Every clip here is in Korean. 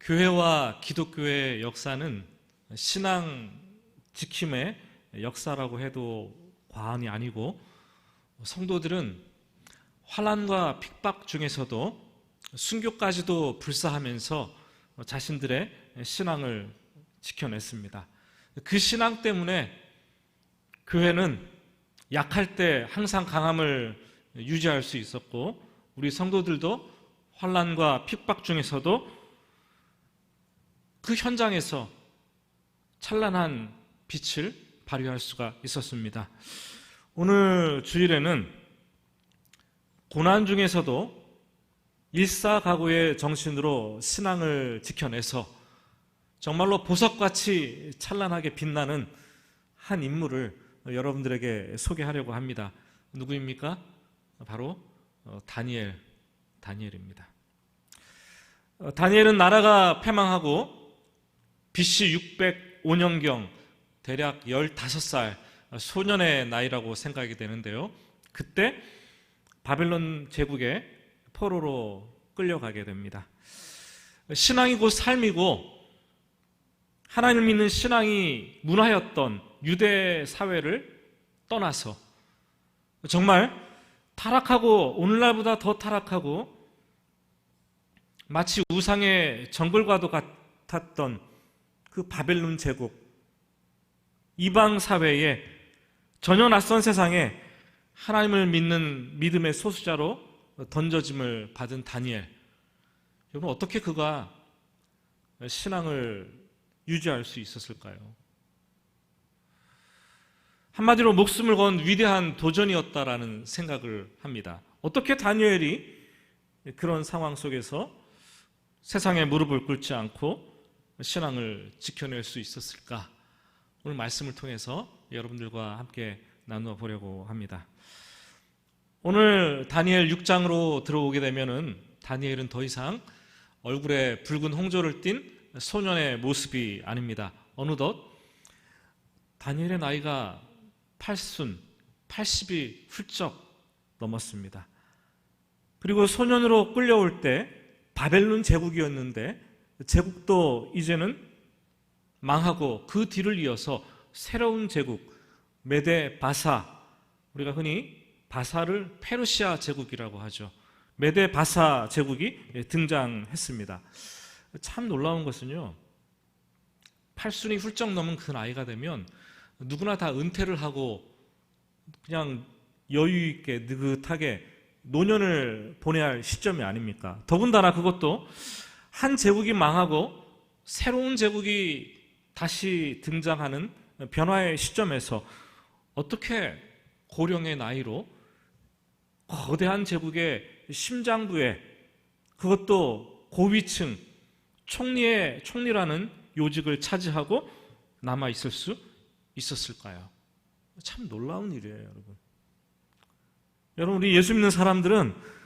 교회와 기독교의 역사는 신앙 지킴의 역사라고 해도 과언이 아니고, 성도들은 환난과 핍박 중에서도 순교까지도 불사하면서 자신들의 신앙을 지켜냈습니다. 그 신앙 때문에 교회는 약할 때 항상 강함을 유지할 수 있었고, 우리 성도들도 환난과 핍박 중에서도 그 현장에서 찬란한 빛을 발휘할 수가 있었습니다. 오늘 주일에는 고난 중에서도 일사각오의 정신으로 신앙을 지켜내서 정말로 보석같이 찬란하게 빛나는 한 인물을 여러분들에게 소개하려고 합니다. 누구입니까? 바로 다니엘입니다. 다니엘은 나라가 패망하고 BC 605년경 대략 15살 소년의 나이라고 생각이 되는데요. 그때 바벨론 제국의 포로로 끌려가게 됩니다. 신앙이 곧 삶이고 하나님을 믿는 신앙이 문화였던 유대 사회를 떠나서 정말 타락하고 오늘날보다 더 타락하고 마치 우상의 정글과도 같았던 그 바벨론 제국, 이방 사회에 전혀 낯선 세상에 하나님을 믿는 믿음의 소수자로 던져짐을 받은 다니엘. 여러분, 어떻게 그가 신앙을 유지할 수 있었을까요? 한마디로 목숨을 건 위대한 도전이었다라는 생각을 합니다. 어떻게 다니엘이 그런 상황 속에서 세상에 무릎을 꿇지 않고 신앙을 지켜낼 수 있었을까? 오늘 말씀을 통해서 여러분들과 함께 나누어 보려고 합니다. 오늘 다니엘 6장으로 들어오게 되면은 다니엘은 더 이상 얼굴에 붉은 홍조를 띤 소년의 모습이 아닙니다. 어느덧 다니엘의 나이가 80이 훌쩍 넘었습니다. 그리고 소년으로 끌려올 때 바벨론 제국이었는데 제국도 이제는 망하고 그 뒤를 이어서 새로운 제국 메데 바사, 우리가 흔히 바사를 페르시아 제국이라고 하죠. 메데 바사 제국이 등장했습니다. 참 놀라운 것은요, 80이 훌쩍 넘은 그 나이가 되면 누구나 다 은퇴를 하고 그냥 여유 있게 느긋하게 노년을 보내야 할 시점이 아닙니까? 더군다나 그것도 한 제국이 망하고 새로운 제국이 다시 등장하는 변화의 시점에서 어떻게 고령의 나이로 거대한 제국의 심장부에, 그것도 고위층 총리라는 요직을 차지하고 남아있을 수 있었을까요? 참 놀라운 일이에요, 여러분. 여러분, 우리 예수 믿는 사람들은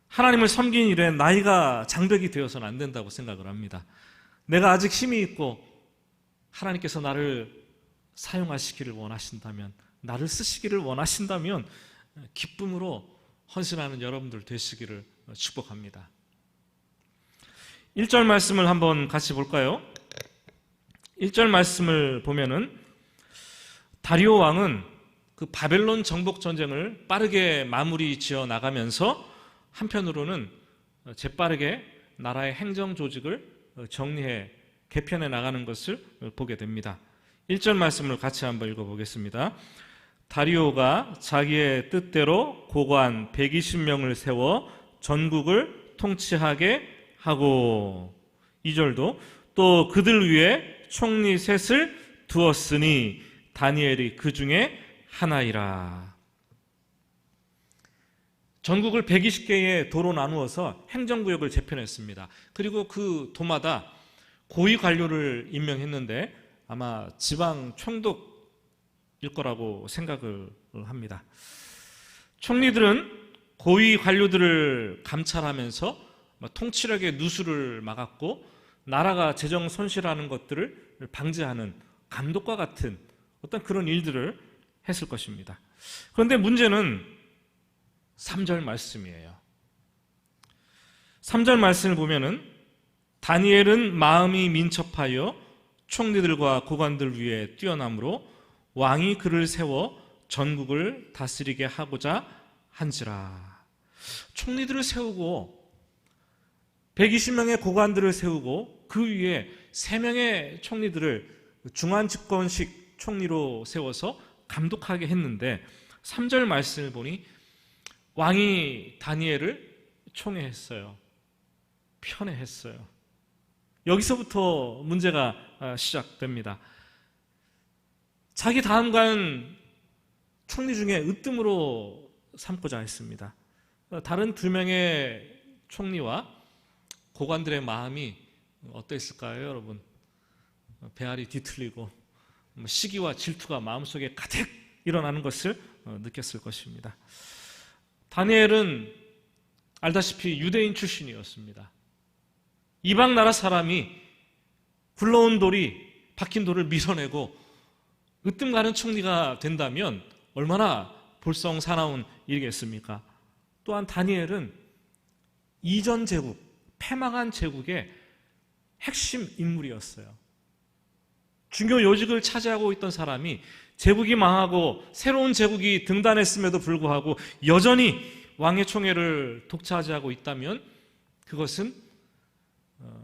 하나님을 섬기는 일에 나이가 장벽이 되어서는 안 된다고 생각을 합니다. 내가 아직 힘이 있고 하나님께서 나를 사용하시기를 원하신다면, 나를 쓰시기를 원하신다면 기쁨으로 헌신하는 여러분들 되시기를 축복합니다. 1절 말씀을 한번 같이 볼까요? 1절 말씀을 보면은 다리오 왕은 그 바벨론 정복 전쟁을 빠르게 마무리 지어 나가면서 한편으로는 재빠르게 나라의 행정 조직을 정리해 개편해 나가는 것을 보게 됩니다. 1절 말씀을 같이 한번 읽어보겠습니다. 다리오가 자기의 뜻대로 고관 120명을 세워 전국을 통치하게 하고, 2절도 또 그들 위에 총리 셋을 두었으니 다니엘이 그 중에 하나이라. 전국을 120개의 도로 나누어서 행정구역을 재편했습니다. 그리고 그 도마다 고위 관료를 임명했는데 아마 지방 총독일 거라고 생각을 합니다. 총리들은 고위 관료들을 감찰하면서 통치력의 누수를 막았고 나라가 재정 손실하는 것들을 방지하는 감독과 같은 어떤 그런 일들을 했을 것입니다. 그런데 문제는 3절 말씀이에요. 3절 말씀을 보면은 다니엘은 마음이 민첩하여 총리들과 고관들 위에 뛰어남으로 왕이 그를 세워 전국을 다스리게 하고자 한지라. 총리들을 세우고 120명의 고관들을 세우고 그 위에 3명의 총리들을 중앙집권식 총리로 세워서 감독하게 했는데 3절 말씀을 보니 왕이 다니엘을 총애했어요. 편애했어요. 여기서부터 문제가 시작됩니다. 자기 다음 간 총리 중에 으뜸으로 삼고자 했습니다. 다른 2명의 총리와 고관들의 마음이 어땠을까요, 여러분? 배알이 뒤틀리고 시기와 질투가 마음속에 가득 일어나는 것을 느꼈을 것입니다. 다니엘은 알다시피 유대인 출신이었습니다. 이방 나라 사람이 굴러온 돌이 박힌 돌을 밀어내고 으뜸 가는 총리가 된다면 얼마나 볼썽사나운 일이겠습니까? 또한 다니엘은 이전 제국, 패망한 제국의 핵심 인물이었어요. 중요 요직을 차지하고 있던 사람이 제국이 망하고 새로운 제국이 등단했음에도 불구하고 여전히 왕의 총애를 독차지하고 있다면 그것은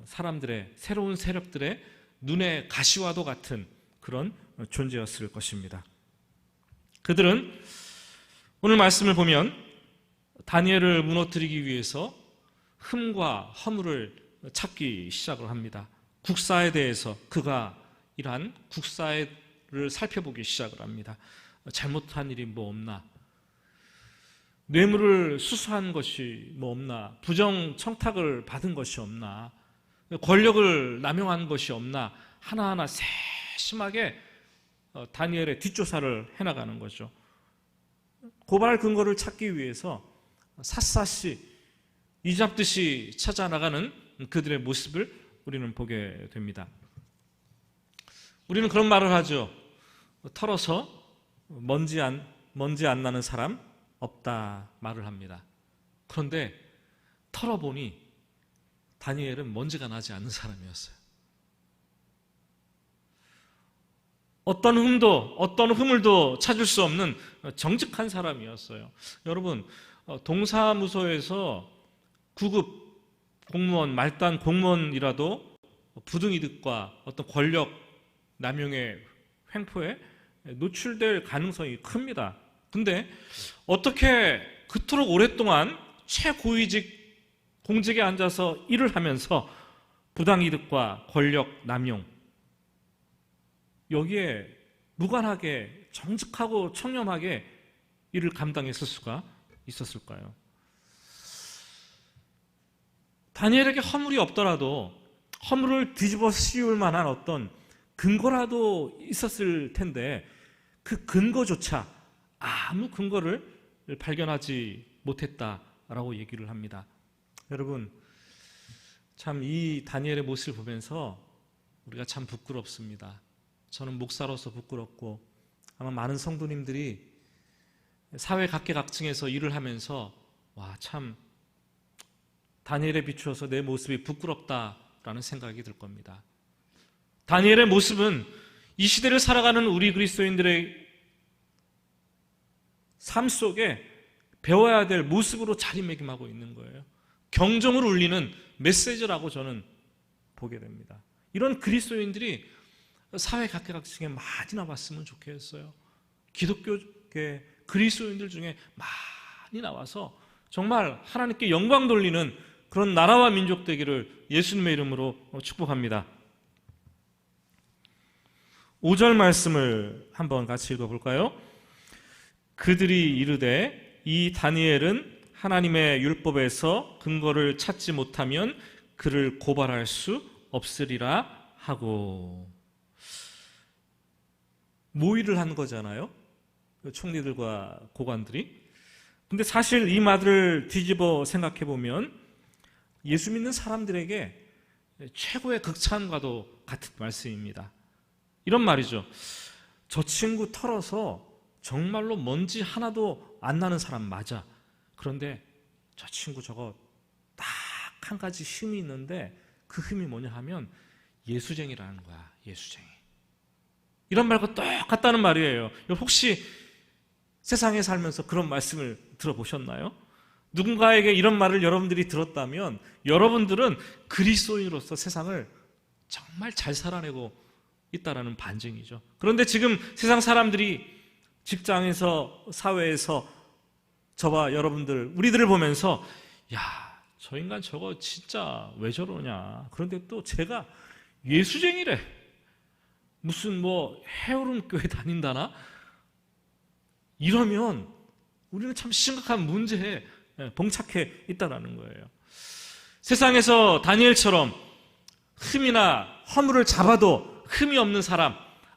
사람들의, 새로운 세력들의 눈의 가시와도 같은 그런 존재였을 것입니다. 그들은 오늘 말씀을 보면 다니엘을 무너뜨리기 위해서 흠과 허물을 찾기 시작을 합니다. 국사에 대해서 그가 이러한 국사를 살펴보기 시작을 합니다. 잘못한 일이 뭐 없나? 뇌물을 수수한 것이 뭐 없나? 부정 청탁을 받은 것이 없나? 권력을 남용한 것이 없나? 하나하나 세심하게 다니엘의 뒷조사를 해나가는 거죠. 고발 근거를 찾기 위해서 샅샅이 이잡듯이 찾아나가는 그들의 모습을 우리는 보게 됩니다. 우리는 그런 말을 하죠. 털어서 먼지 안 나는 사람 없다 말을 합니다. 그런데 털어보니 다니엘은 먼지가 나지 않는 사람이었어요. 어떤 흠을도 찾을 수 없는 정직한 사람이었어요. 여러분, 동사무소에서 구급 공무원, 말단 공무원이라도 부등이득과 어떤 권력 남용의 횡포에 노출될 가능성이 큽니다. 근데 어떻게 그토록 오랫동안 최고위직 공직에 앉아서 일을 하면서 부당이득과 권력 남용 여기에 무관하게 정직하고 청렴하게 일을 감당했을 수가 있었을까요? 다니엘에게 허물이 없더라도 허물을 뒤집어 씌울 만한 어떤 근거라도 있었을 텐데 그 근거조차 아무 근거를 발견하지 못했다라고 얘기를 합니다. 여러분, 참 이 다니엘의 모습을 보면서 우리가 참 부끄럽습니다. 저는 목사로서 부끄럽고 아마 많은 성도님들이 사회 각계각층에서 일을 하면서 와, 참 다니엘에 비추어서 내 모습이 부끄럽다라는 생각이 들 겁니다. 다니엘의 모습은 이 시대를 살아가는 우리 그리스도인들의 삶 속에 배워야 될 모습으로 자리매김하고 있는 거예요. 경종을 울리는 메시지라고 저는 보게 됩니다. 이런 그리스도인들이 사회 각계각층에 많이 나왔으면 좋겠어요. 기독교계 그리스도인들 중에 많이 나와서 정말 하나님께 영광 돌리는 그런 나라와 민족 되기를 예수님의 이름으로 축복합니다. 5절 말씀을 한번 같이 읽어볼까요? 그들이 이르되 이 다니엘은 하나님의 율법에서 근거를 찾지 못하면 그를 고발할 수 없으리라 하고. 모의를 한 거잖아요, 총리들과 고관들이. 근데 사실 이 말을 뒤집어 생각해 보면 예수 믿는 사람들에게 최고의 극찬과도 같은 말씀입니다. 이런 말이죠. 저 친구 털어서 정말로 먼지 하나도 안 나는 사람 맞아. 그런데 저 친구 저거 딱 한 가지 힘이 있는데 그 흠이 뭐냐 하면 예수쟁이라는 거야. 예수쟁이. 이런 말과 똑같다는 말이에요. 혹시 세상에 살면서 그런 말씀을 들어보셨나요? 누군가에게 이런 말을 여러분들이 들었다면 여러분들은 그리스도인으로서 세상을 정말 잘 살아내고 있다는 반증이죠. 그런데 지금 세상 사람들이 직장에서, 사회에서 저와 여러분들, 우리들을 보면서 야, 저 인간 저거 진짜 왜 저러냐. 그런데 또 제가 예수쟁이래. 무슨 해오름 교회 다닌다나? 이러면 우리는 참 심각한 문제에 봉착해 있다는 거예요. 세상에서 다니엘처럼 흠이나 허물을 잡아도 흠이 없는 사람,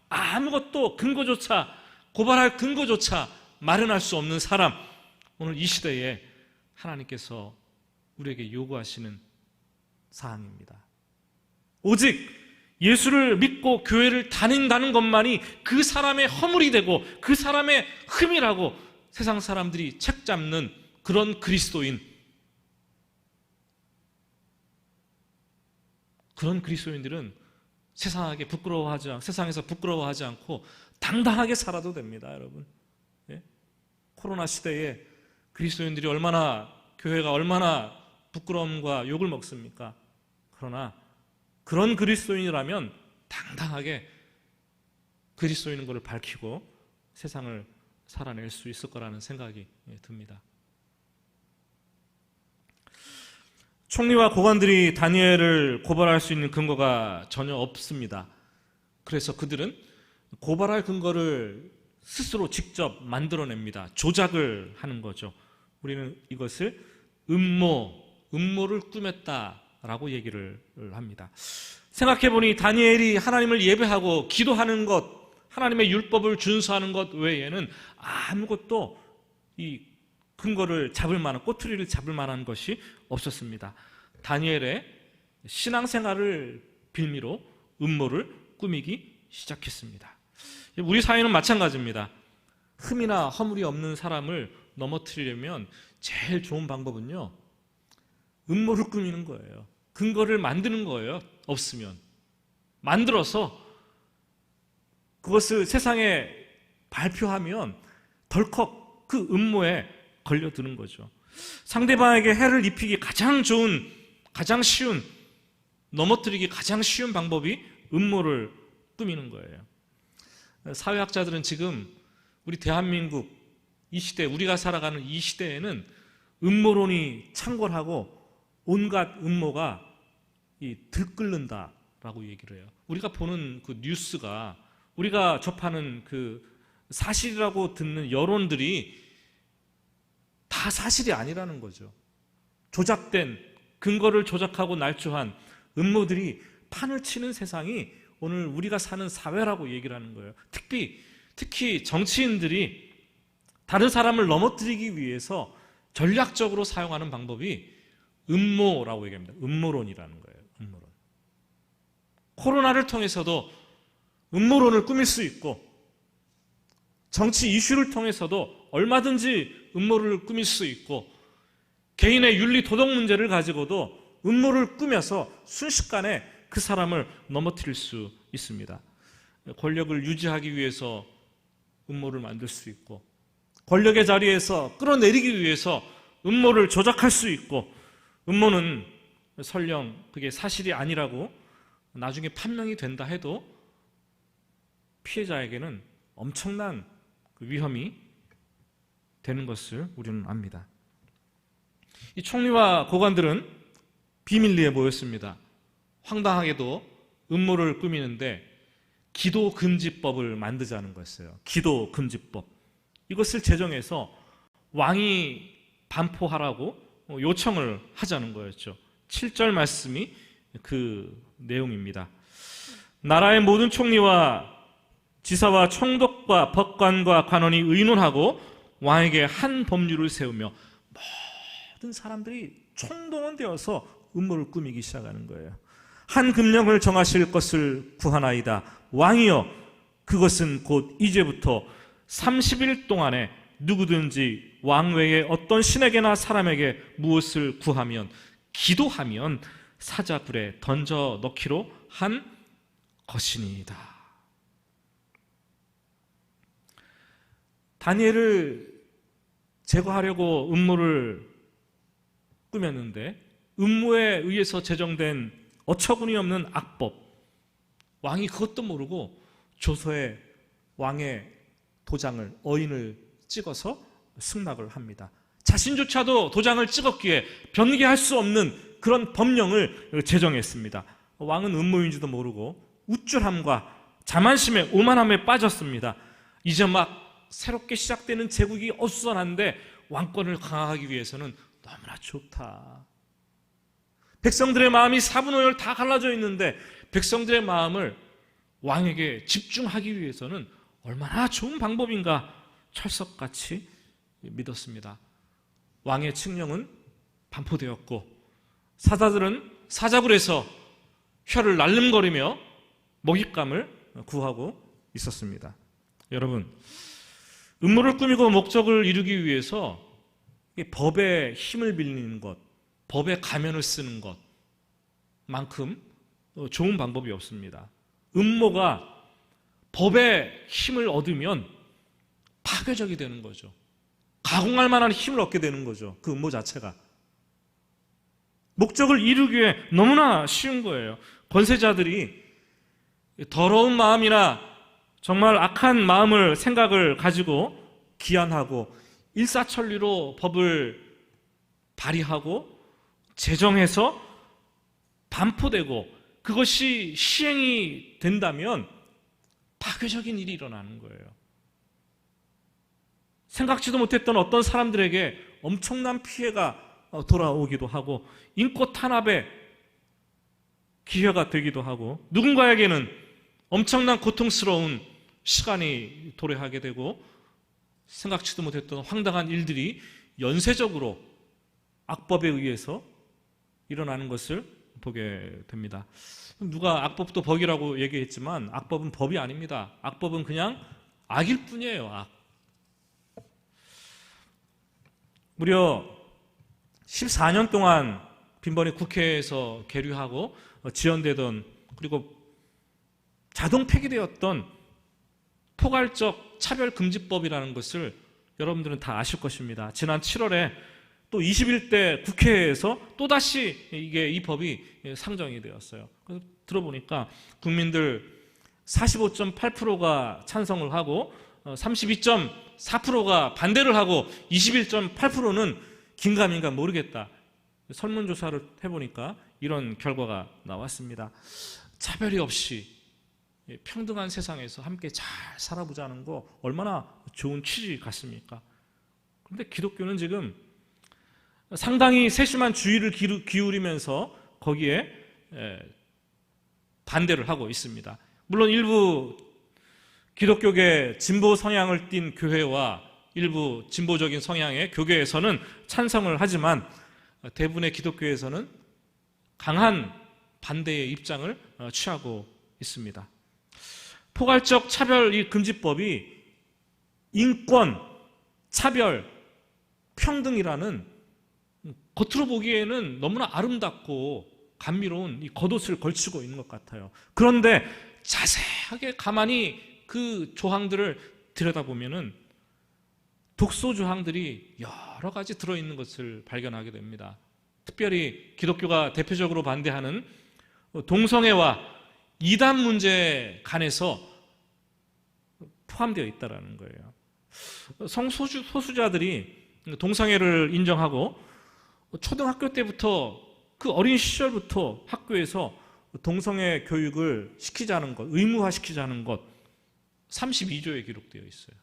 아무것도 근거조차, 고발할 근거조차 마련할 수 없는 사람, 오늘 이 시대에 하나님께서 우리에게 요구하시는 사항입니다. 오직 예수를 믿고 교회를 다닌다는 것만이 그 사람의 허물이 되고 그 사람의 흠이라고 세상 사람들이 책잡는 그런 그리스도인, 그런 그리스도인들은 세상에서 부끄러워하지 않고 당당하게 살아도 됩니다, 여러분. 예? 코로나 시대에 그리스도인들이 교회가 얼마나 부끄러움과 욕을 먹습니까? 그러나 그런 그리스도인이라면 당당하게 그리스도인인 것을 밝히고 세상을 살아낼 수 있을 거라는 생각이 듭니다. 총리와 고관들이 다니엘을 고발할 수 있는 근거가 전혀 없습니다. 그래서 그들은 고발할 근거를 스스로 직접 만들어냅니다. 조작을 하는 거죠. 우리는 이것을 음모를 꾸몄다라고 얘기를 합니다. 생각해보니 다니엘이 하나님을 예배하고 기도하는 것, 하나님의 율법을 준수하는 것 외에는 아무것도 이 근거를 잡을 만한, 꼬투리를 잡을 만한 것이 없었습니다. 다니엘의 신앙생활을 빌미로 음모를 꾸미기 시작했습니다. 우리 사회는 마찬가지입니다. 흠이나 허물이 없는 사람을 넘어뜨리려면 제일 좋은 방법은요, 음모를 꾸미는 거예요. 근거를 만드는 거예요. 없으면 만들어서 그것을 세상에 발표하면 덜컥 그 음모에 걸려드는 거죠. 상대방에게 해를 입히기 가장 쉬운, 넘어뜨리기 가장 쉬운 방법이 음모를 꾸미는 거예요. 사회학자들은 지금 우리 대한민국 이 시대, 우리가 살아가는 이 시대에는 음모론이 창궐하고 온갖 음모가 들끓는다라고 얘기를 해요. 우리가 보는 그 뉴스가, 우리가 접하는 그 사실이라고 듣는 여론들이 다 사실이 아니라는 거죠. 조작된, 근거를 조작하고 날조한 음모들이 판을 치는 세상이 오늘 우리가 사는 사회라고 얘기를 하는 거예요. 특히 정치인들이 다른 사람을 넘어뜨리기 위해서 전략적으로 사용하는 방법이 음모라고 얘기합니다. 음모론이라는 거예요. 음모론. 코로나를 통해서도 음모론을 꾸밀 수 있고, 정치 이슈를 통해서도 얼마든지 음모를 꾸밀 수 있고, 개인의 윤리 도덕 문제를 가지고도 음모를 꾸며서 순식간에 그 사람을 넘어뜨릴 수 있습니다. 권력을 유지하기 위해서 음모를 만들 수 있고, 권력의 자리에서 끌어내리기 위해서 음모를 조작할 수 있고, 음모는 설령 그게 사실이 아니라고 나중에 판명이 된다 해도 피해자에게는 엄청난 위험이 되는 것을 우리는 압니다. 이 총리와 고관들은 비밀리에 모였습니다. 황당하게도 음모를 꾸미는데 기도 금지법을 만들자는 거였어요. 기도 금지법. 이것을 제정해서 왕이 반포하라고 요청을 하자는 거였죠. 7절 말씀이 그 내용입니다. 나라의 모든 총리와 지사와 총독과 법관과 관원이 의논하고 왕에게 한 법률을 세우며, 모든 사람들이 총동원되어서 음모를 꾸미기 시작하는 거예요. 한 금령을 정하실 것을 구하나이다. 왕이여, 그것은 곧 이제부터 30일 동안에 누구든지 왕 외에 어떤 신에게나 사람에게 무엇을 구하면, 기도하면 사자굴에 던져 넣기로 한 것이니이다. 다니엘을 제거하려고 음모를 꾸몄는데 음모에 의해서 제정된 어처구니 없는 악법, 왕이 그것도 모르고 조서에 왕의 도장을, 어인을 찍어서 승낙을 합니다. 자신조차도 도장을 찍었기에 변개할 수 없는 그런 법령을 제정했습니다. 왕은 음모인지도 모르고 우쭐함과 자만심에 오만함에 빠졌습니다. 이제 막 새롭게 시작되는 제국이 어수선한데 왕권을 강화하기 위해서는 너무나 좋다. 백성들의 마음이 4분 5열 다 갈라져 있는데 백성들의 마음을 왕에게 집중하기 위해서는 얼마나 좋은 방법인가 철석같이 믿었습니다. 왕의 칙령은 반포되었고 사자들은 사자굴에서 혀를 날름거리며 먹잇감을 구하고 있었습니다. 여러분, 음모를 꾸미고 목적을 이루기 위해서 법의 힘을 빌리는 것, 법의 가면을 쓰는 것만큼 좋은 방법이 없습니다. 음모가 법의 힘을 얻으면 파괴적이 되는 거죠. 가공할 만한 힘을 얻게 되는 거죠. 그 음모 자체가. 목적을 이루기 위해 너무나 쉬운 거예요. 권세자들이 더러운 마음이나 정말 악한 마음을, 생각을 가지고 기한하고 일사천리로 법을 발의하고 제정해서 반포되고 그것이 시행이 된다면 파괴적인 일이 일어나는 거예요. 생각지도 못했던 어떤 사람들에게 엄청난 피해가 돌아오기도 하고 인권 탄압의 기회가 되기도 하고 누군가에게는 엄청난 고통스러운 시간이 도래하게 되고 생각지도 못했던 황당한 일들이 연쇄적으로 악법에 의해서 일어나는 것을 보게 됩니다. 누가 악법도 법이라고 얘기했지만 악법은 법이 아닙니다. 악법은 그냥 악일 뿐이에요. 악. 무려 14년 동안 빈번히 국회에서 계류하고 지연되던 그리고 자동 폐기되었던 포괄적 차별금지법이라는 것을 여러분들은 다 아실 것입니다. 지난 7월에 또 21대 국회에서 또다시 이 법이 상정이 되었어요. 그래서 들어보니까 국민들 45.8%가 찬성을 하고 32.4%가 반대를 하고 21.8%는 긴가민가 모르겠다. 설문조사를 해보니까 이런 결과가 나왔습니다. 차별이 없이 평등한 세상에서 함께 잘 살아보자는 거 얼마나 좋은 취지 같습니까? 그런데 기독교는 지금 상당히 세심한 주의를 기울이면서 거기에 반대를 하고 있습니다. 물론 일부 기독교계 진보 성향을 띤 교회와 일부 진보적인 성향의 교계에서는 찬성을 하지만 대부분의 기독교에서는 강한 반대의 입장을 취하고 있습니다. 포괄적 차별 이 금지법이 인권, 차별, 평등이라는 겉으로 보기에는 너무나 아름답고 감미로운 이 겉옷을 걸치고 있는 것 같아요. 그런데 자세하게 가만히 그 조항들을 들여다보면은 독소 조항들이 여러 가지 들어있는 것을 발견하게 됩니다. 특별히 기독교가 대표적으로 반대하는 동성애와 이단 문제에 관해서 포함되어 있다는 거예요. 성소수자들이 동성애를 인정하고 초등학교 때부터 그 어린 시절부터 학교에서 동성애 교육을 시키자는 것, 의무화시키자는 것 32조에 기록되어 있어요.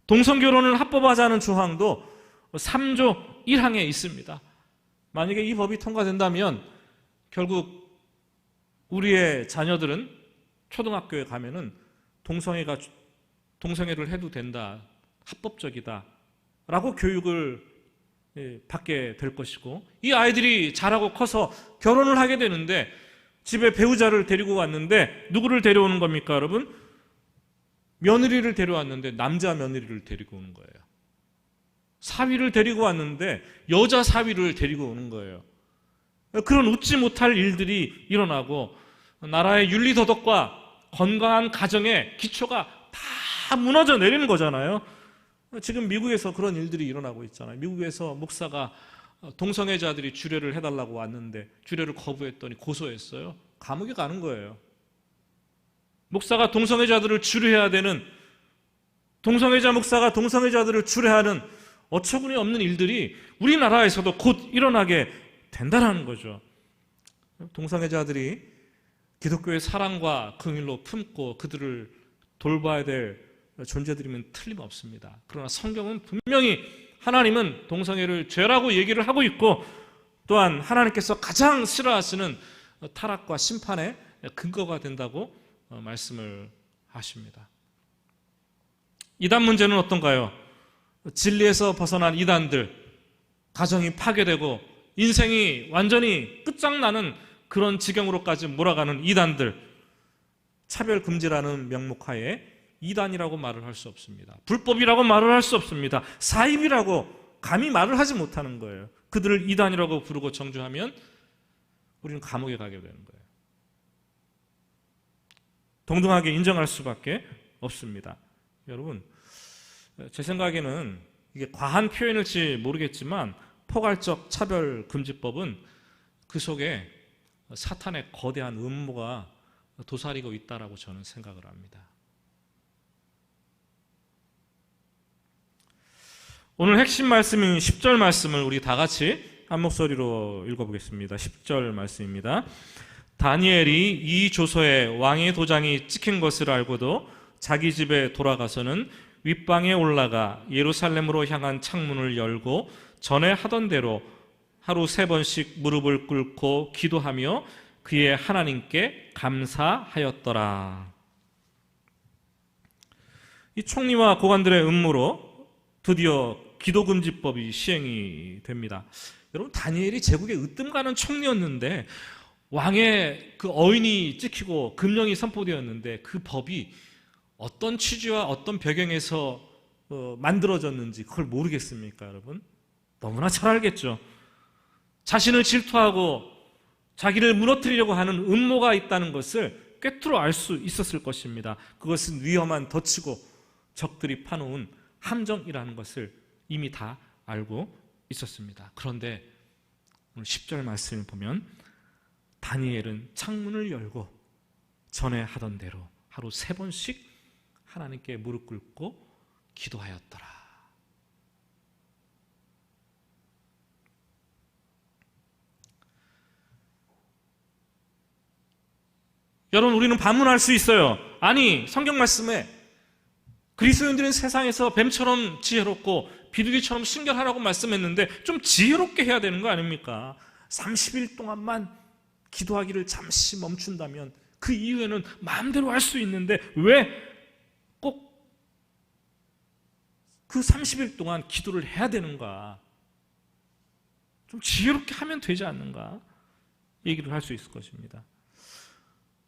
동성결혼을 합법화하자는 조항도 3조 1항에 있습니다. 만약에 이 법이 통과된다면 결국 우리의 자녀들은 초등학교에 가면은 동성애를 해도 된다, 합법적이다 라고 교육을 받게 될 것이고 이 아이들이 자라고 커서 결혼을 하게 되는데 집에 배우자를 데리고 왔는데 누구를 데려오는 겁니까 여러분? 며느리를 데려왔는데 남자 며느리를 데리고 오는 거예요. 사위를 데리고 왔는데 여자 사위를 데리고 오는 거예요. 그런 웃지 못할 일들이 일어나고 나라의 윤리도덕과 건강한 가정의 기초가 다 무너져 내리는 거잖아요. 지금 미국에서 그런 일들이 일어나고 있잖아요. 미국에서 목사가 동성애자들이 주례를 해달라고 왔는데 주례를 거부했더니 고소했어요. 감옥에 가는 거예요. 목사가 동성애자들을 주례해야 되는, 동성애자 목사가 동성애자들을 주례하는 어처구니 없는 일들이 우리나라에서도 곧 일어나게 된다는 거죠. 동성애자들이 기독교의 사랑과 긍휼로 품고 그들을 돌봐야 될 존재들이면 틀림없습니다. 그러나 성경은 분명히 하나님은 동성애를 죄라고 얘기를 하고 있고, 또한 하나님께서 가장 싫어하시는 타락과 심판의 근거가 된다고 말씀을 하십니다. 이단 문제는 어떤가요? 진리에서 벗어난 이단들, 가정이 파괴되고 인생이 완전히 끝장나는 그런 지경으로까지 몰아가는 이단들, 차별금지라는 명목하에 이단이라고 말을 할 수 없습니다. 불법이라고 말을 할 수 없습니다. 사입이라고 감히 말을 하지 못하는 거예요. 그들을 이단이라고 부르고 정죄하면 우리는 감옥에 가게 되는 거예요. 동등하게 인정할 수밖에 없습니다. 여러분, 제 생각에는 이게 과한 표현일지 모르겠지만 포괄적 차별금지법은 그 속에 사탄의 거대한 음모가 도사리고 있다라고 저는 생각을 합니다. 오늘 핵심 말씀인 10절 말씀을 우리 다 같이 한 목소리로 읽어보겠습니다. 10절 말씀입니다. 다니엘이 이 조서에 왕의 도장이 찍힌 것을 알고도 자기 집에 돌아가서는 윗방에 올라가 예루살렘으로 향한 창문을 열고 전에 하던 대로 하루 3번씩 무릎을 꿇고 기도하며 그의 하나님께 감사하였더라. 이 총리와 고관들의 음모로 드디어 기도금지법이 시행이 됩니다. 여러분, 다니엘이 제국의 으뜸가는 총리였는데 왕의 그 어인이 찍히고 금령이 선포되었는데 그 법이 어떤 취지와 어떤 배경에서 만들어졌는지 그걸 모르겠습니까, 여러분? 너무나 잘 알겠죠. 자신을 질투하고 자기를 무너뜨리려고 하는 음모가 있다는 것을 꿰뚫어 알 수 있었을 것입니다. 그것은 위험한 덫이고 적들이 파놓은 함정이라는 것을 이미 다 알고 있었습니다. 그런데 오늘 10절 말씀을 보면 다니엘은 창문을 열고 전에 하던 대로 하루 3번씩 하나님께 무릎 꿇고 기도하였더라. 여러분, 우리는 반문할 수 있어요. 아니, 성경 말씀에 그리스도인들은 세상에서 뱀처럼 지혜롭고 비둘기처럼 순결하라고 말씀했는데 좀 지혜롭게 해야 되는 거 아닙니까? 30일 동안만 기도하기를 잠시 멈춘다면 그 이후에는 마음대로 할 수 있는데 왜 꼭 그 30일 동안 기도를 해야 되는가? 좀 지혜롭게 하면 되지 않는가? 얘기를 할 수 있을 것입니다.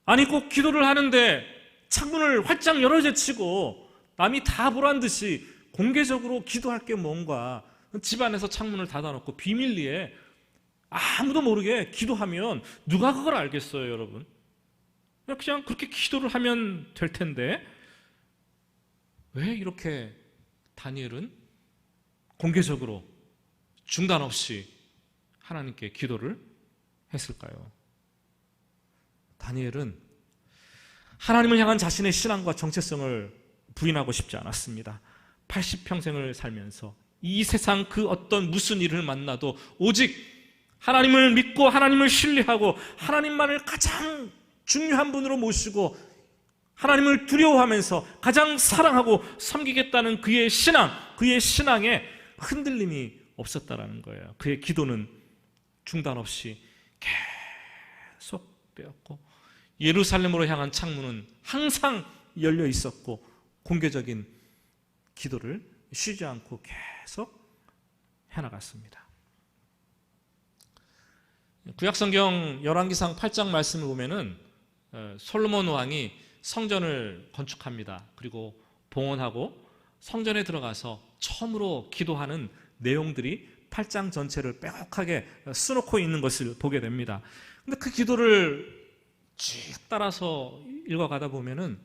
아니, 꼭 기도를 하는데 창문을 활짝 열어 제치고 남이 다 보란 듯이 공개적으로 기도할 게 뭔가, 집안에서 창문을 닫아놓고 비밀리에 아무도 모르게 기도하면 누가 그걸 알겠어요, 여러분? 그냥 그렇게 기도를 하면 될 텐데 왜 이렇게 다니엘은 공개적으로 중단 없이 하나님께 기도를 했을까요? 다니엘은 하나님을 향한 자신의 신앙과 정체성을 부인하고 싶지 않았습니다. 80평생을 살면서 이 세상 그 어떤 무슨 일을 만나도 오직 하나님을 믿고 하나님을 신뢰하고 하나님만을 가장 중요한 분으로 모시고 하나님을 두려워하면서 가장 사랑하고 섬기겠다는 그의 신앙, 그의 신앙에 흔들림이 없었다라는 거예요. 그의 기도는 중단 없이 계속되었고 예루살렘으로 향한 창문은 항상 열려 있었고 공개적인 기도를 쉬지 않고 계속 해나갔습니다. 구약성경 열왕기상 8장 말씀을 보면은 솔로몬 왕이 성전을 건축합니다. 그리고 봉헌하고 성전에 들어가서 처음으로 기도하는 내용들이 8장 전체를 빼곡하게 써놓고 있는 것을 보게 됩니다. 근데 그 기도를 쭉 따라서 읽어가다 보면은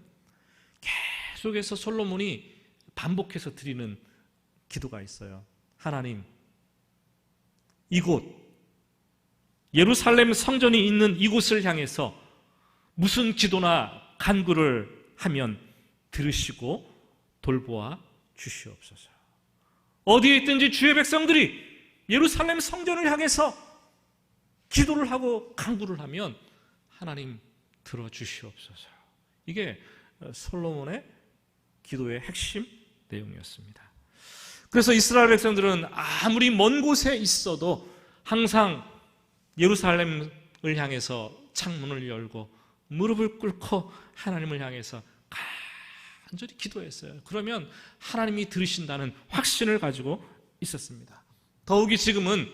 계속해서 솔로몬이 반복해서 드리는 기도가 있어요. 하나님, 이곳 예루살렘 성전이 있는 이곳을 향해서 무슨 기도나 간구를 하면 들으시고 돌보아 주시옵소서. 어디에 있든지 주의 백성들이 예루살렘 성전을 향해서 기도를 하고 간구를 하면 하나님 들어주시옵소서. 이게 솔로몬의 기도의 핵심 내용이었습니다. 그래서 이스라엘 백성들은 아무리 먼 곳에 있어도 항상 예루살렘을 향해서 창문을 열고 무릎을 꿇고 하나님을 향해서 간절히 기도했어요. 그러면 하나님이 들으신다는 확신을 가지고 있었습니다. 더욱이 지금은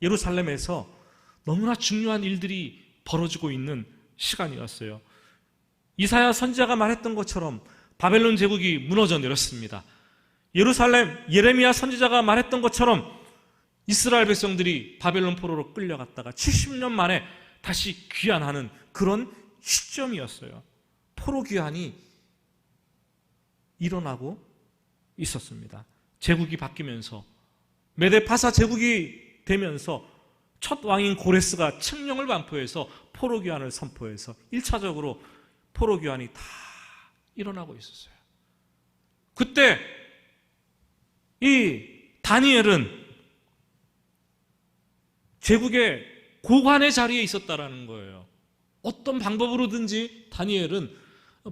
예루살렘에서 너무나 중요한 일들이 벌어지고 있는 시간이었어요. 이사야 선지자가 말했던 것처럼 바벨론 제국이 무너져 내렸습니다. 예루살렘 예레미야 선지자가 말했던 것처럼 이스라엘 백성들이 바벨론 포로로 끌려갔다가 70년 만에 다시 귀환하는 그런 시점이었어요. 포로 귀환이 일어나고 있었습니다. 제국이 바뀌면서 메데파사 제국이 되면서 첫 왕인 고레스가 칙령을 반포해서 포로 귀환을 선포해서 1차적으로 포로 귀환이 다 일어나고 있었어요. 그때 이 다니엘은 제국의 고관의 자리에 있었다라는 거예요. 어떤 방법으로든지 다니엘은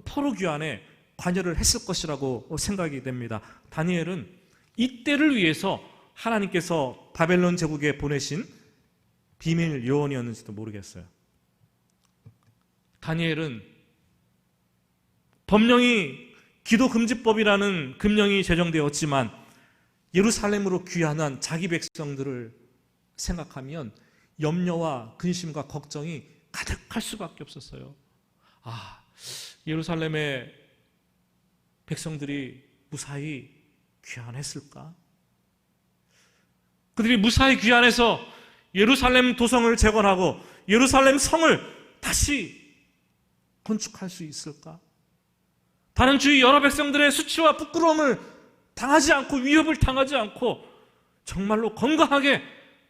포로 귀환에 관여를 했을 것이라고 생각이 됩니다. 다니엘은 이때를 위해서 하나님께서 바벨론 제국에 보내신 비밀 요원이었는지도 모르겠어요. 다니엘은 법령이 기도금지법이라는 금령이 제정되었지만 예루살렘으로 귀환한 자기 백성들을 생각하면 염려와 근심과 걱정이 가득할 수밖에 없었어요. 예루살렘의 백성들이 무사히 귀환했을까? 그들이 무사히 귀환해서 예루살렘 도성을 재건하고 예루살렘 성을 다시 건축할 수 있을까? 다른 주위 여러 백성들의 수치와 부끄러움을 당하지 않고 위협을 당하지 않고 정말로 건강하게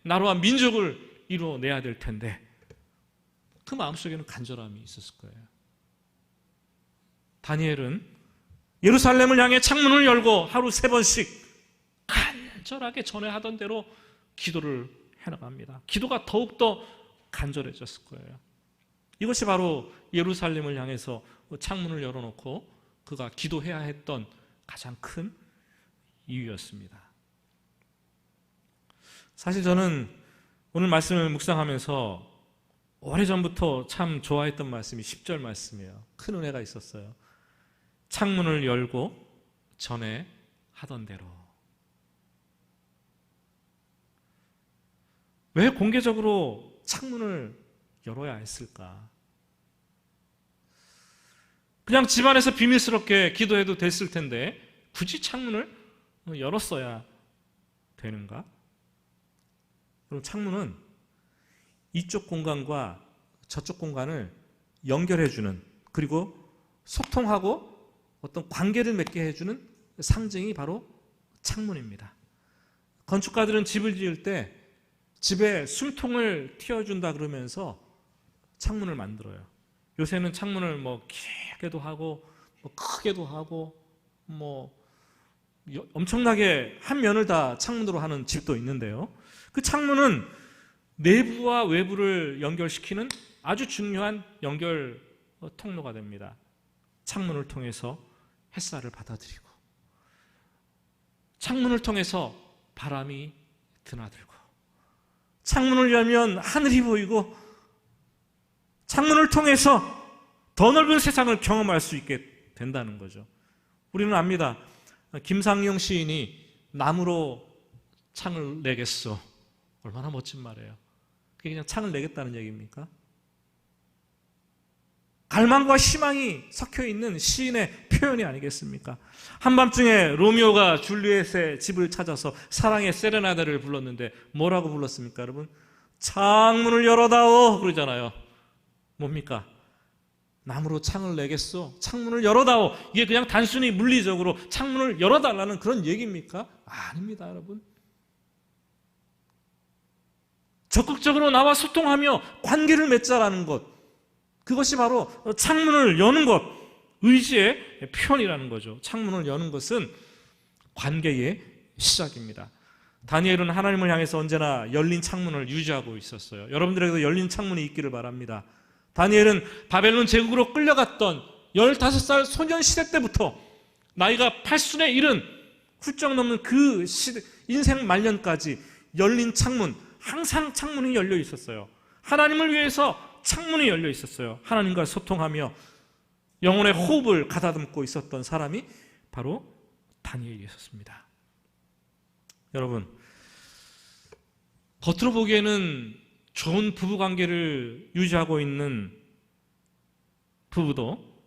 나라와 민족을 이루어내야 될 텐데 그 마음속에는 간절함이 있었을 거예요. 다니엘은 예루살렘을 향해 창문을 열고 하루 3번씩 간절하게 전에 하던 대로 기도를 해나갑니다. 기도가 더욱더 간절해졌을 거예요. 이것이 바로 예루살렘을 향해서 창문을 열어놓고 그가 기도해야 했던 가장 큰 이유였습니다. 사실 저는 오늘 말씀을 묵상하면서 오래전부터 참 좋아했던 말씀이 10절 말씀이에요. 큰 은혜가 있었어요. 창문을 열고 전에 하던 대로. 왜 공개적으로 창문을 열어야 했을까? 그냥 집안에서 비밀스럽게 기도해도 됐을 텐데 굳이 창문을 열었어야 되는가? 그럼 창문은 이쪽 공간과 저쪽 공간을 연결해주는, 그리고 소통하고 어떤 관계를 맺게 해주는 상징이 바로 창문입니다. 건축가들은 집을 지을 때 집에 숨통을 틔워준다 그러면서 창문을 만들어요. 요새는 창문을 길게도 하고 크게도 하고 엄청나게 한 면을 다 창문으로 하는 집도 있는데요. 그 창문은 내부와 외부를 연결시키는 아주 중요한 연결 통로가 됩니다. 창문을 통해서 햇살을 받아들이고, 창문을 통해서 바람이 드나들고, 창문을 열면 하늘이 보이고, 창문을 통해서 더 넓은 세상을 경험할 수 있게 된다는 거죠. 우리는 압니다. 김상용 시인이 나무로 창을 내겠소. 얼마나 멋진 말이에요. 그게 그냥 창을 내겠다는 얘기입니까? 갈망과 희망이 섞여 있는 시인의 표현이 아니겠습니까? 한밤중에 로미오가 줄리엣의 집을 찾아서 사랑의 세레나데를 불렀는데 뭐라고 불렀습니까, 여러분? 창문을 열어다오 그러잖아요. 뭡니까? 나무로 창을 내겠소? 창문을 열어다오. 이게 그냥 단순히 물리적으로 창문을 열어달라는 그런 얘기입니까? 아닙니다, 여러분. 적극적으로 나와 소통하며 관계를 맺자라는 것, 그것이 바로 창문을 여는 것, 의지의 표현이라는 거죠. 창문을 여는 것은 관계의 시작입니다. 다니엘은 하나님을 향해서 언제나 열린 창문을 유지하고 있었어요. 여러분들에게도 열린 창문이 있기를 바랍니다. 다니엘은 바벨론 제국으로 끌려갔던 15살 소년 시대 때부터 나이가 80에 이른 훌쩍 넘는 그 인생 말년까지 열린 창문, 항상 창문이 열려 있었어요. 하나님을 위해서 창문이 열려 있었어요. 하나님과 소통하며 영혼의 호흡을 가다듬고 있었던 사람이 바로 다니엘이었습니다. 여러분, 겉으로 보기에는 좋은 부부관계를 유지하고 있는 부부도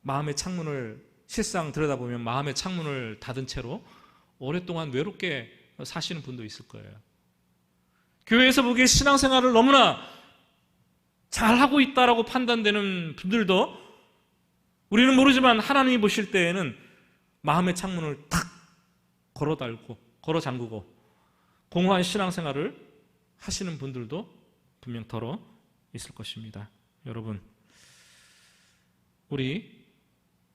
마음의 창문을 실상 들여다보면 마음의 창문을 닫은 채로 오랫동안 외롭게 사시는 분도 있을 거예요. 교회에서 보기에 신앙생활을 너무나 잘하고 있다라고 판단되는 분들도 우리는 모르지만 하나님이 보실 때에는 마음의 창문을 탁 걸어 잠그고 공허한 신앙생활을 하시는 분들도 분명 덜어 있을 것입니다. 여러분, 우리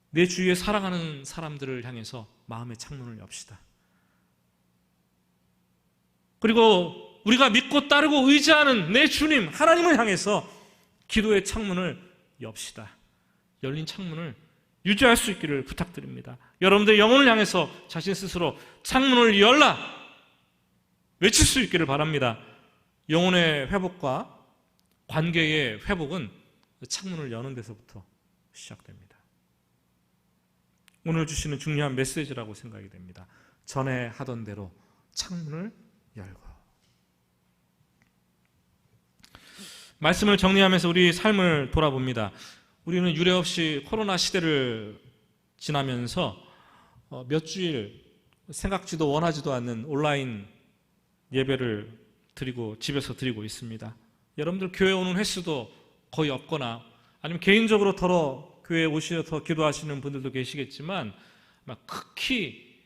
내 주위에 사랑하는 사람들을 향해서 마음의 창문을 엽시다. 그리고 우리가 믿고 따르고 의지하는 내 주님 하나님을 향해서 기도의 창문을 엽시다. 열린 창문을 유지할 수 있기를 부탁드립니다. 여러분들 영혼을 향해서 자신 스스로 창문을 열라 외칠 수 있기를 바랍니다. 영혼의 회복과 관계의 회복은 창문을 여는 데서부터 시작됩니다. 오늘 주시는 중요한 메시지라고 생각이 됩니다. 전에 하던 대로 창문을 열고. 말씀을 정리하면서 우리 삶을 돌아봅니다. 우리는 유례없이 코로나 시대를 지나면서 몇 주일 생각지도 원하지도 않는 온라인 예배를 드리고 집에서 드리고 있습니다. 여러분들 교회 오는 횟수도 거의 없거나 아니면 개인적으로 더러 교회에 오셔서 기도하시는 분들도 계시겠지만 극히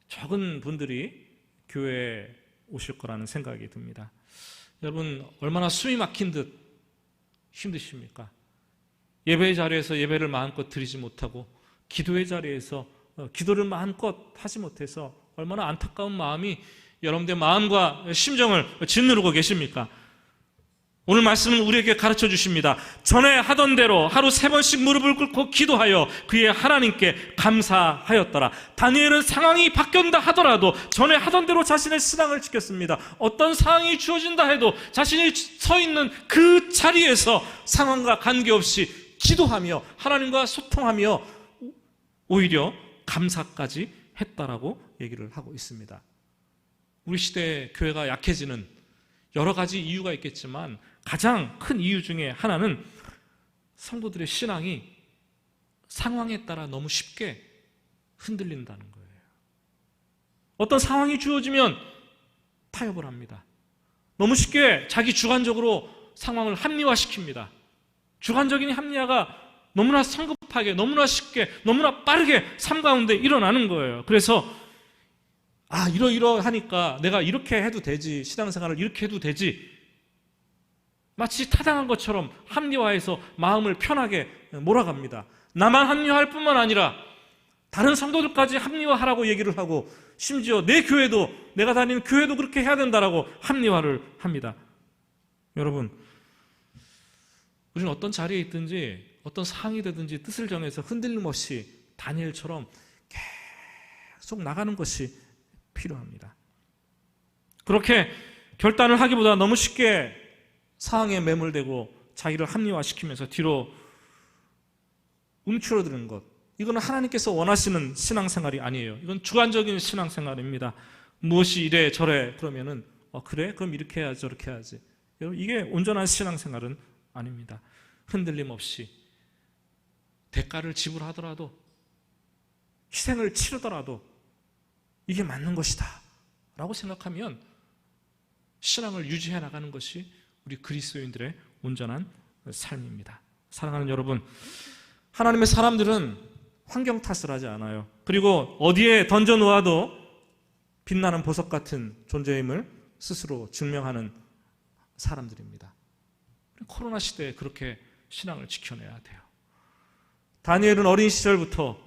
적은 분들이 교회에 오실 거라는 생각이 듭니다. 여러분, 얼마나 숨이 막힌 듯 힘드십니까? 예배의 자리에서 예배를 마음껏 드리지 못하고 기도의 자리에서 기도를 마음껏 하지 못해서 얼마나 안타까운 마음이 여러분들의 마음과 심정을 짓누르고 계십니까? 오늘 말씀은 우리에게 가르쳐 주십니다. 전에 하던 대로 하루 3번씩 무릎을 꿇고 기도하여 그의 하나님께 감사하였더라. 다니엘은 상황이 바뀐다 하더라도 전에 하던 대로 자신의 신앙을 지켰습니다. 어떤 상황이 주어진다 해도 자신이 서 있는 그 자리에서 상황과 관계없이 기도하며 하나님과 소통하며 오히려 감사까지 했다라고 얘기를 하고 있습니다. 우리 시대의 교회가 약해지는 여러 가지 이유가 있겠지만 가장 큰 이유 중에 하나는 성도들의 신앙이 상황에 따라 너무 쉽게 흔들린다는 거예요. 어떤 상황이 주어지면 타협을 합니다. 너무 쉽게 자기 주관적으로 상황을 합리화시킵니다. 주관적인 합리화가 너무나 성급하게, 너무나 쉽게, 너무나 빠르게 삶 가운데 일어나는 거예요. 그래서 이러하니까 내가 이렇게 해도 되지, 신앙생활을 이렇게 해도 되지, 마치 타당한 것처럼 합리화해서 마음을 편하게 몰아갑니다. 나만 합리화할 뿐만 아니라 다른 성도들까지 합리화하라고 얘기를 하고 심지어 내 교회도, 내가 다니는 교회도 그렇게 해야 된다라고 합리화를 합니다. 여러분, 우리는 어떤 자리에 있든지 어떤 상황이 되든지 뜻을 정해서 흔들림 없이 다니엘처럼 계속 나가는 것이 필요합니다. 그렇게 결단을 하기보다 너무 쉽게 상황에 매몰되고 자기를 합리화시키면서 뒤로 움츠러드는 것, 이거는 하나님께서 원하시는 신앙생활이 아니에요. 이건 주관적인 신앙생활입니다. 무엇이 이래 저래 그러면은 그래? 그럼 이렇게 해야지 저렇게 해야지. 여러분, 이게 온전한 신앙생활은 아닙니다. 흔들림 없이 대가를 지불하더라도, 희생을 치르더라도 이게 맞는 것이다 라고 생각하면 신앙을 유지해 나가는 것이 우리 그리스도인들의 온전한 삶입니다. 사랑하는 여러분, 하나님의 사람들은 환경 탓을 하지 않아요. 그리고 어디에 던져놓아도 빛나는 보석 같은 존재임을 스스로 증명하는 사람들입니다. 코로나 시대에 그렇게 신앙을 지켜내야 돼요. 다니엘은 어린 시절부터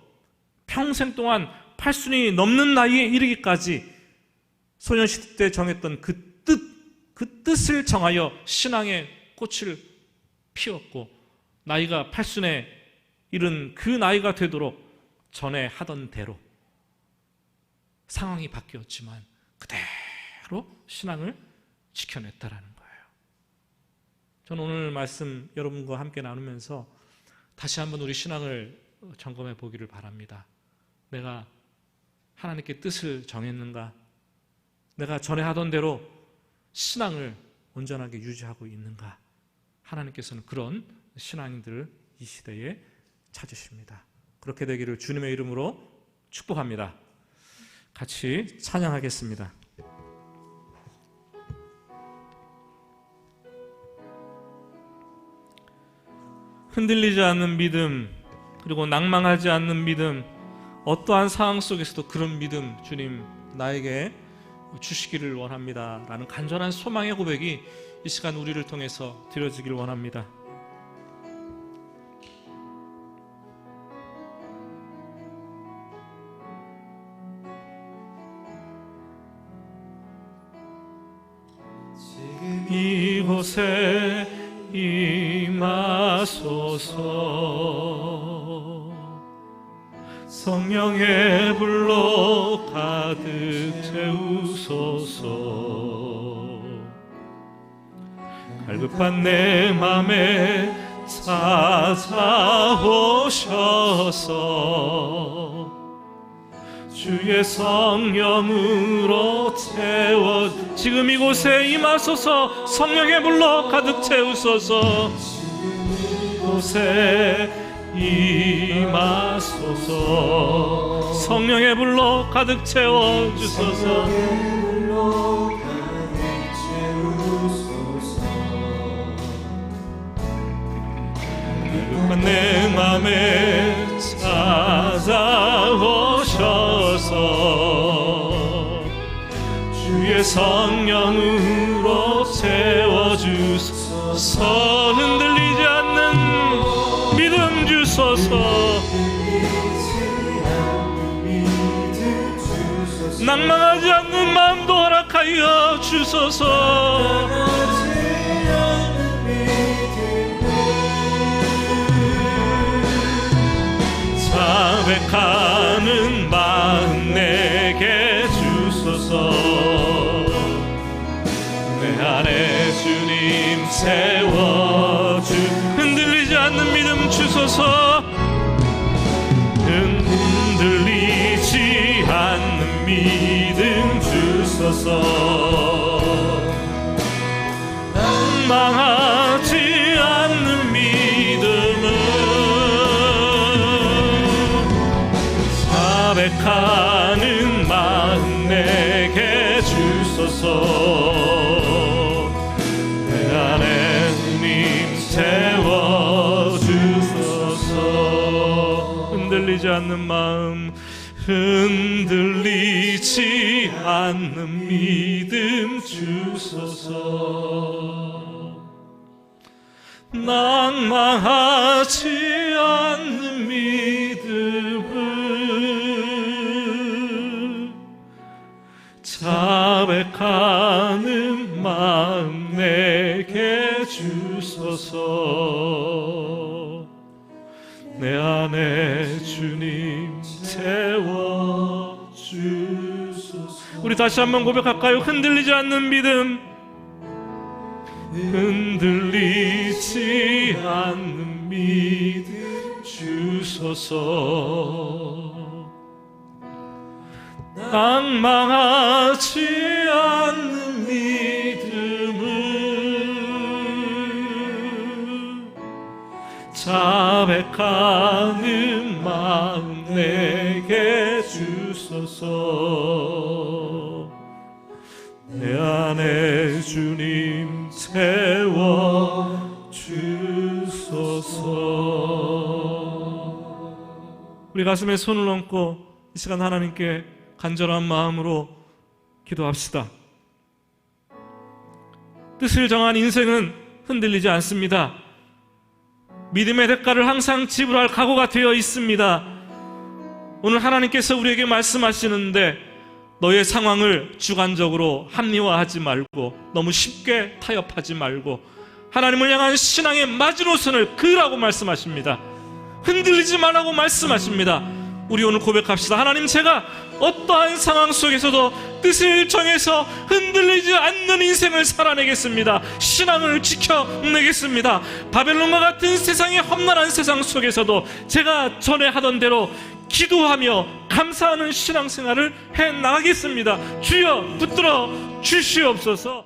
평생 동안 8순이 넘는 나이에 이르기까지 소년시대 때 정했던 그 뜻을 정하여 신앙의 꽃을 피웠고, 나이가 8순에 이른 그 나이가 되도록 전에 하던 대로 상황이 바뀌었지만 그대로 신앙을 지켜냈다라는 거예요. 저는 오늘 말씀 여러분과 함께 나누면서 다시 한번 우리 신앙을 점검해 보기를 바랍니다. 내가 하나님께 뜻을 정했는가? 내가 전에 하던 대로 신앙을 온전하게 유지하고 있는가? 하나님께서는 그런 신앙인들을 이 시대에 찾으십니다. 그렇게 되기를 주님의 이름으로 축복합니다. 같이 찬양하겠습니다. 흔들리지 않는 믿음, 그리고 낭망하지 않는 믿음, 어떠한 상황 속에서도 그런 믿음 주님 나에게 주시기를 원합니다 라는 간절한 소망의 고백이 이 시간 우리를 통해서 드려지길 원합니다. 이곳에 임하소서. 성령의 불로 가득 채우소서. 갈급한 내 맘에 찾아오셔서 주의 성령으로 채워 지금 이곳에 임하소서. 성령의 불로 가득 채우소서. 이곳에 임하소서. 성령의 불로 가득 채워주소서. 갈급한 내 맘에 찾아오셔서 주의 성령으로 채워주소서. 흔들리지 않는 믿음 주소서. 낭망하지 않는 마음도 허락하여 주소서. 자백하는 마음 내게 주소서. 내 안에 주님 세워주. 흔들리지 않는 믿음 주소서. 흔들리지 않는 믿음 주소서. 낭망하지 않는 믿음을 자백하는 마음 내게 주소서. 내 안에 주님 세워주소서. 흔들리지 않는 마음, 흔들리지 않는 믿음 주소서. 낭망하지 않는 믿음을 자백하는 마음 내게 주소서. 내 안에 주님 채워주소서. 우리 다시 한번 고백할까요? 흔들리지 않는 믿음, 흔들리지 않는 믿음 주소서. 낭망하지 않는 믿음을 자백하는 마음 내게 주소서. 내 안에 주님 채워 주소서. 우리 가슴에 손을 얹고 이 시간 하나님께 간절한 마음으로 기도합시다. 뜻을 정한 인생은 흔들리지 않습니다. 믿음의 대가를 항상 지불할 각오가 되어 있습니다. 오늘 하나님께서 우리에게 말씀하시는데 너의 상황을 주관적으로 합리화하지 말고 너무 쉽게 타협하지 말고 하나님을 향한 신앙의 마지노선을 그으라고 말씀하십니다. 흔들리지 말라고 말씀하십니다. 우리 오늘 고백합시다. 하나님, 제가 어떠한 상황 속에서도 뜻을 정해서 흔들리지 않는 인생을 살아내겠습니다. 신앙을 지켜내겠습니다. 바벨론과 같은 세상의 험난한 세상 속에서도 제가 전에 하던 대로 기도하며 감사하는 신앙생활을 해나가겠습니다. 주여 붙들어 주시옵소서.